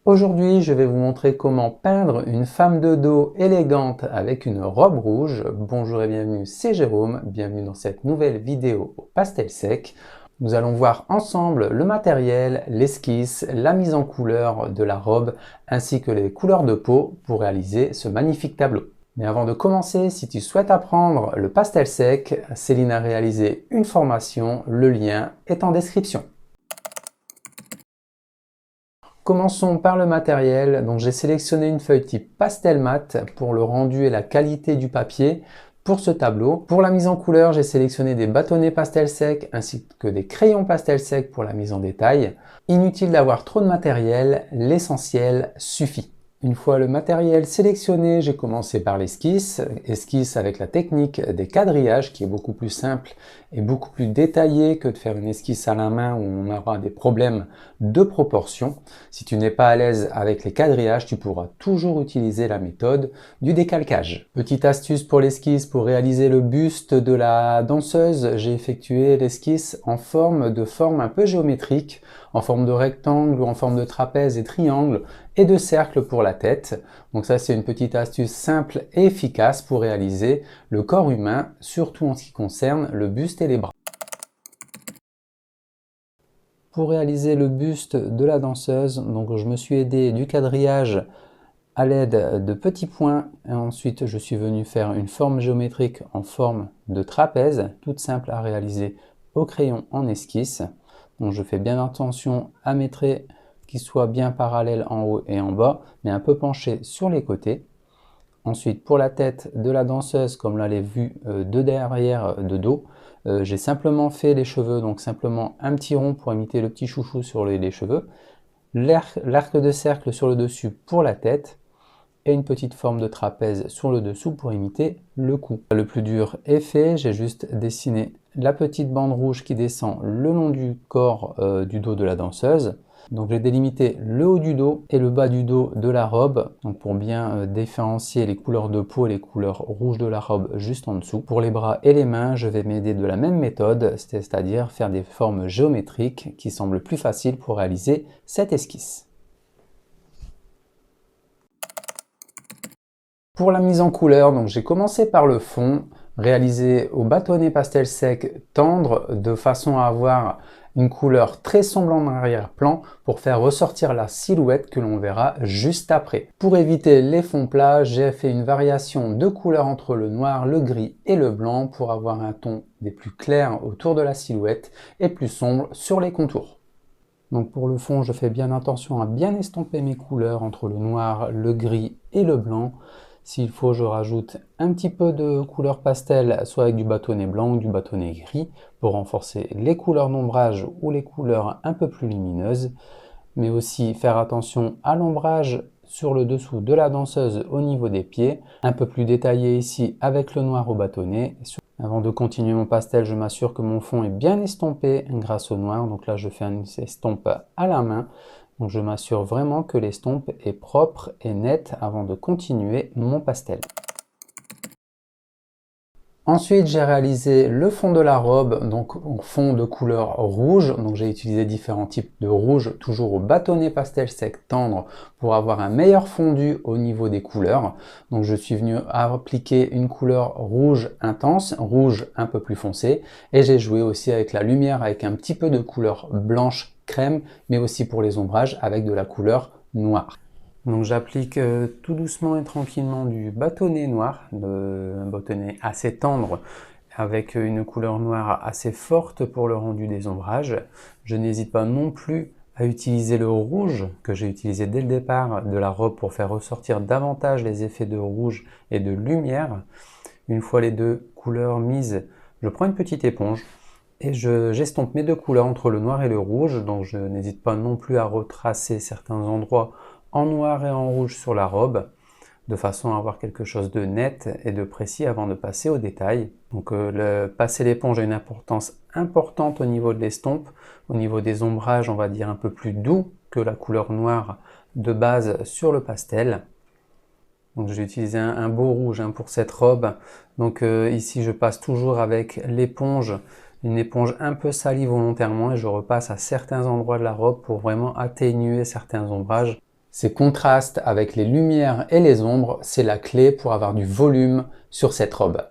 Aujourd'hui, je vais vous montrer comment peindre une femme de dos élégante avec une robe rouge. Bonjour et bienvenue, c'est Jérôme. Bienvenue dans cette nouvelle vidéo au pastel sec. Nous allons voir ensemble le matériel, l'esquisse, la mise en couleur de la robe ainsi que les couleurs de peau pour réaliser ce magnifique tableau. Mais avant de commencer, si tu souhaites apprendre le pastel sec, Céline a réalisé une formation, le lien est en description. Commençons par le matériel. Donc j'ai sélectionné une feuille type pastel mat pour le rendu et la qualité du papier pour ce tableau. Pour la mise en couleur, j'ai sélectionné des bâtonnets pastel sec ainsi que des crayons pastel sec pour la mise en détail. Inutile d'avoir trop de matériel, l'essentiel suffit. Une fois le matériel sélectionné, j'ai commencé par l'esquisse. Esquisse avec la technique des quadrillages qui est beaucoup plus simple et beaucoup plus détaillé que de faire une esquisse à la main où on aura des problèmes de proportion. Si tu n'es pas à l'aise avec les quadrillages, tu pourras toujours utiliser la méthode du décalcage. Petite astuce pour l'esquisse, pour réaliser le buste de la danseuse, j'ai effectué l'esquisse en forme un peu géométrique, en forme de rectangle ou en forme de trapèze et triangle et de cercle pour la tête. Donc ça, c'est une petite astuce simple et efficace pour réaliser le corps humain, surtout en ce qui concerne le buste et les bras. Pour réaliser le buste de la danseuse, donc je me suis aidé du quadrillage à l'aide de petits points et ensuite je suis venu faire une forme géométrique en forme de trapèze, toute simple à réaliser au crayon en esquisse. Donc je fais bien attention à mes traits qui soient bien parallèles en haut et en bas, mais un peu penchés sur les côtés. Ensuite, pour la tête de la danseuse, comme là les vues de derrière, de dos, j'ai simplement fait les cheveux, donc simplement un petit rond pour imiter le petit chouchou sur les cheveux, l'arc de cercle sur le dessus pour la tête, et une petite forme de trapèze sur le dessous pour imiter le cou. Le plus dur est fait, j'ai juste dessiné la petite bande rouge qui descend le long du corps du dos de la danseuse. Donc j'ai délimité le haut du dos et le bas du dos de la robe, donc pour bien différencier les couleurs de peau et les couleurs rouges de la robe juste en dessous. Pour les bras et les mains, je vais m'aider de la même méthode, c'est-à-dire faire des formes géométriques qui semblent plus faciles pour réaliser cette esquisse. Pour la mise en couleur, donc j'ai commencé par le fond, réalisé au bâtonnet pastel sec tendre de façon à avoir une couleur très sombre en arrière-plan pour faire ressortir la silhouette que l'on verra juste après. Pour éviter les fonds plats, j'ai fait une variation de couleurs entre le noir, le gris et le blanc pour avoir un ton des plus clairs autour de la silhouette et plus sombre sur les contours. Donc pour le fond, je fais bien attention à bien estomper mes couleurs entre le noir, le gris et le blanc. S'il faut, je rajoute un petit peu de couleur pastel, soit avec du bâtonnet blanc ou du bâtonnet gris, pour renforcer les couleurs d'ombrage ou les couleurs un peu plus lumineuses. Mais aussi faire attention à l'ombrage sur le dessous de la danseuse au niveau des pieds, un peu plus détaillé ici avec le noir au bâtonnet. Avant de continuer mon pastel, je m'assure que mon fond est bien estompé grâce au noir. Donc là, je fais une estompe à la main. Donc je m'assure vraiment que l'estompe est propre et nette avant de continuer mon pastel. Ensuite, j'ai réalisé le fond de la robe, donc en fond de couleur rouge. Donc j'ai utilisé différents types de rouge, toujours au bâtonnet pastel sec tendre pour avoir un meilleur fondu au niveau des couleurs. Donc je suis venu appliquer une couleur rouge intense, rouge un peu plus foncé, et j'ai joué aussi avec la lumière avec un petit peu de couleur blanche crème, mais aussi pour les ombrages avec de la couleur noire. Donc j'applique tout doucement et tranquillement du bâtonnet noir, un bâtonnet assez tendre avec une couleur noire assez forte pour le rendu des ombrages. Je n'hésite pas non plus à utiliser le rouge que j'ai utilisé dès le départ de la robe pour faire ressortir davantage les effets de rouge et de lumière. Une fois les deux couleurs mises, je prends une petite éponge et j'estompe mes deux couleurs entre le noir et le rouge. Donc je n'hésite pas non plus à retracer certains endroits en noir et en rouge sur la robe, de façon à avoir quelque chose de net et de précis avant de passer au détail. Donc passer l'éponge a une importance importante au niveau de l'estompe. Au niveau des ombrages, on va dire un peu plus doux que la couleur noire de base sur le pastel. Donc j'ai utilisé un beau rouge pour cette robe. Donc ici je passe toujours avec l'éponge, une éponge un peu salie volontairement, et je repasse à certains endroits de la robe pour vraiment atténuer certains ombrages. Ces contrastes avec les lumières et les ombres, c'est la clé pour avoir du volume sur cette robe.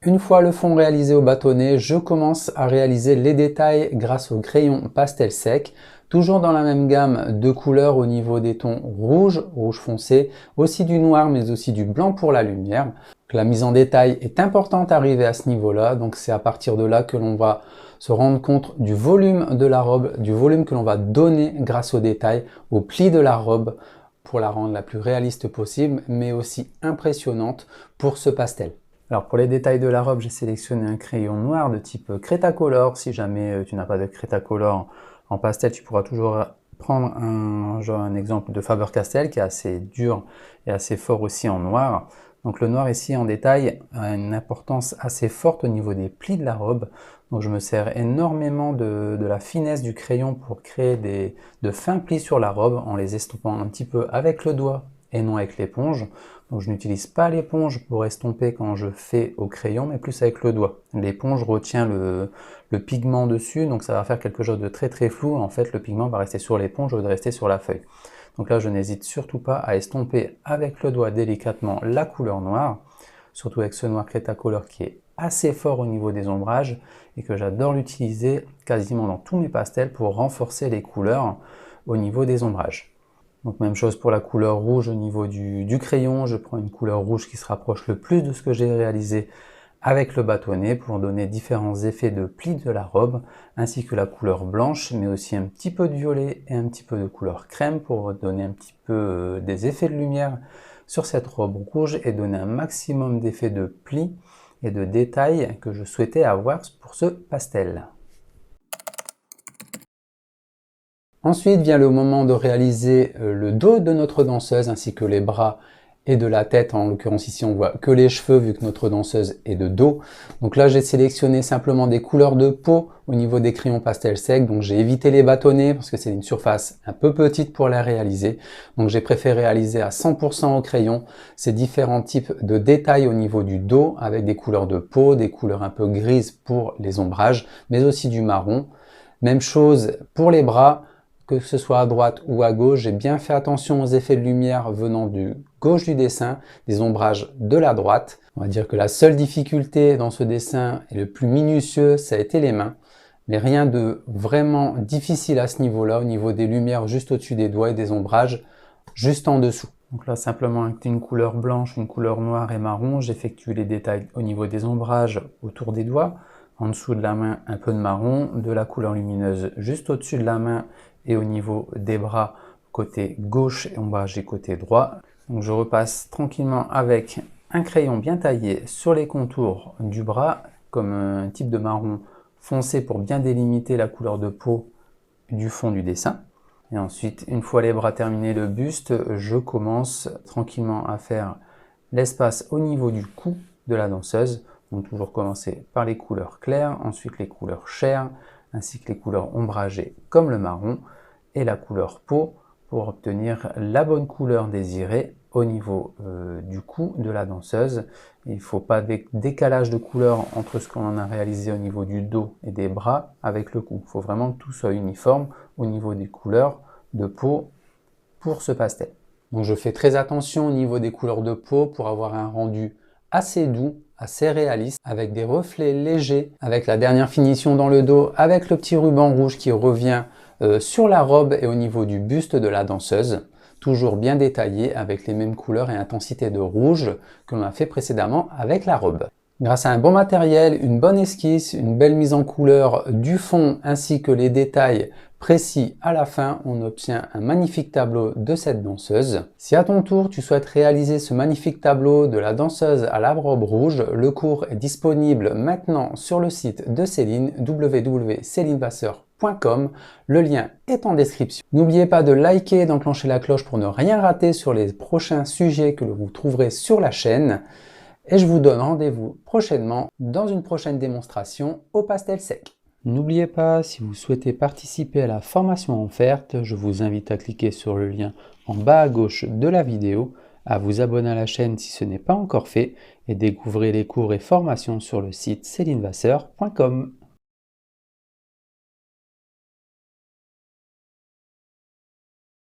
Une fois le fond réalisé au bâtonnet, je commence à réaliser les détails grâce au crayon pastel sec, toujours dans la même gamme de couleurs au niveau des tons rouge, rouge foncé, aussi du noir mais aussi du blanc pour la lumière. La mise en détail est importante à arriver à ce niveau-là, donc c'est à partir de là que l'on va se rendre compte du volume de la robe, du volume que l'on va donner grâce aux détails, au pli de la robe pour la rendre la plus réaliste possible, mais aussi impressionnante pour ce pastel. Alors pour les détails de la robe, j'ai sélectionné un crayon noir de type Cretacolor. Si jamais tu n'as pas de Cretacolor en pastel, tu pourras toujours prendre un exemple de Faber-Castell qui est assez dur et assez fort aussi en noir. Donc le noir ici en détail a une importance assez forte au niveau des plis de la robe. Donc je me sers énormément de la finesse du crayon pour créer de fins plis sur la robe en les estompant un petit peu avec le doigt et non avec l'éponge. Donc je n'utilise pas l'éponge pour estomper quand je fais au crayon, mais plus avec le doigt. L'éponge retient le pigment dessus, donc ça va faire quelque chose de très très flou. En fait, le pigment va rester sur l'éponge au lieu de rester sur la feuille. Donc là, je n'hésite surtout pas à estomper avec le doigt délicatement la couleur noire, surtout avec ce noir Cretacolor qui est assez fort au niveau des ombrages et que j'adore l'utiliser quasiment dans tous mes pastels pour renforcer les couleurs au niveau des ombrages. Donc même chose pour la couleur rouge au niveau du crayon, je prends une couleur rouge qui se rapproche le plus de ce que j'ai réalisé avec le bâtonnet pour donner différents effets de plis de la robe, ainsi que la couleur blanche, mais aussi un petit peu de violet et un petit peu de couleur crème pour donner un petit peu des effets de lumière sur cette robe rouge et donner un maximum d'effets de plis et de détails que je souhaitais avoir pour ce pastel. Ensuite vient le moment de réaliser le dos de notre danseuse ainsi que les bras et de la tête. En l'occurrence ici on voit que les cheveux vu que notre danseuse est de dos. Donc là j'ai sélectionné simplement des couleurs de peau au niveau des crayons pastel sec. Donc j'ai évité les bâtonnets parce que c'est une surface un peu petite pour la réaliser. Donc j'ai préféré réaliser à 100% au crayon ces différents types de détails au niveau du dos avec des couleurs de peau, des couleurs un peu grises pour les ombrages, mais aussi du marron. Même chose pour les bras. Que ce soit à droite ou à gauche, j'ai bien fait attention aux effets de lumière venant du gauche du dessin, des ombrages de la droite. On va dire que la seule difficulté dans ce dessin et le plus minutieux, ça a été les mains. Mais rien de vraiment difficile à ce niveau-là, au niveau des lumières juste au-dessus des doigts et des ombrages juste en dessous. Donc là, simplement avec une couleur blanche, une couleur noire et marron, j'effectue les détails au niveau des ombrages autour des doigts. En dessous de la main, un peu de marron, de la couleur lumineuse juste au-dessus de la main et au niveau des bras, côté gauche et ombrage et côté droit. Donc je repasse tranquillement avec un crayon bien taillé sur les contours du bras, comme un type de marron foncé pour bien délimiter la couleur de peau du fond du dessin. Et ensuite, une fois les bras terminés, le buste, je commence tranquillement à faire l'espace au niveau du cou de la danseuse. Donc toujours commencer par les couleurs claires, ensuite les couleurs chairs, ainsi que les couleurs ombragées comme le marron et la couleur peau pour obtenir la bonne couleur désirée au niveau du cou de la danseuse. Il ne faut pas de décalage de couleur entre ce qu'on a réalisé au niveau du dos et des bras avec le cou. Il faut vraiment que tout soit uniforme au niveau des couleurs de peau pour ce pastel. Donc je fais très attention au niveau des couleurs de peau pour avoir un rendu assez doux, assez réaliste, avec des reflets légers, avec la dernière finition dans le dos, avec le petit ruban rouge qui revient sur la robe et au niveau du buste de la danseuse, toujours bien détaillé avec les mêmes couleurs et intensités de rouge que l'on a fait précédemment avec la robe. Grâce à un bon matériel, une bonne esquisse, une belle mise en couleur du fond ainsi que les détails précis à la fin, on obtient un magnifique tableau de cette danseuse. Si à ton tour tu souhaites réaliser ce magnifique tableau de la danseuse à la robe rouge, le cours est disponible maintenant sur le site de Céline, www.celinevasseur.com. Le lien est en description. N'oubliez pas de liker et d'enclencher la cloche pour ne rien rater sur les prochains sujets que vous trouverez sur la chaîne. Et je vous donne rendez-vous prochainement dans une prochaine démonstration au pastel sec. N'oubliez pas, si vous souhaitez participer à la formation offerte, je vous invite à cliquer sur le lien en bas à gauche de la vidéo, à vous abonner à la chaîne si ce n'est pas encore fait et découvrez les cours et formations sur le site celinevasseur.com.